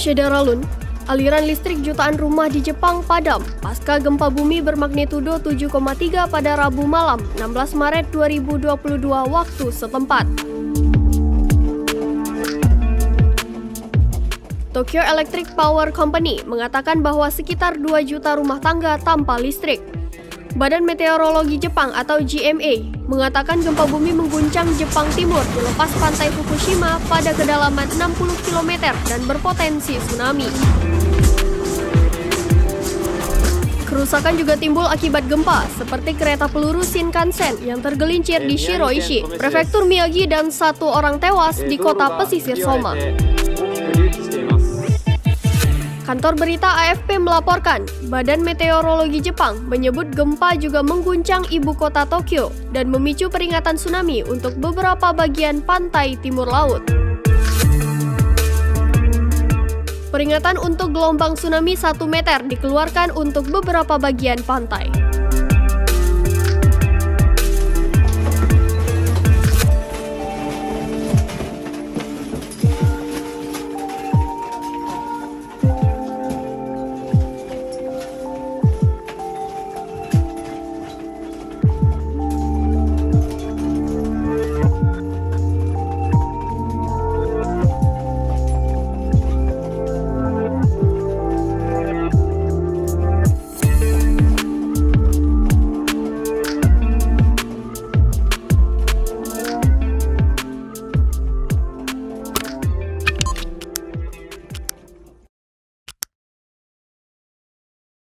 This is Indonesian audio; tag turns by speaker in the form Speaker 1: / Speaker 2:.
Speaker 1: Syederalun, aliran listrik jutaan rumah di Jepang padam pasca gempa bumi bermagnitudo 7,3 pada Rabu malam 16 Maret 2022 waktu setempat. Tokyo Electric Power Company mengatakan bahwa sekitar 2 juta rumah tangga tanpa listrik. Badan Meteorologi Jepang atau JMA mengatakan gempa bumi mengguncang Jepang Timur di lepas pantai Fukushima pada kedalaman 60 km dan berpotensi tsunami. Kerusakan juga timbul akibat gempa, seperti kereta peluru Shinkansen yang tergelincir di Shiroishi, Prefektur Miyagi, dan 1 orang tewas di kota pesisir Soma. Kantor berita AFP melaporkan, Badan Meteorologi Jepang menyebut gempa juga mengguncang ibu kota Tokyo dan memicu peringatan tsunami untuk beberapa bagian pantai timur laut. Peringatan untuk gelombang tsunami 1 meter dikeluarkan untuk beberapa bagian pantai.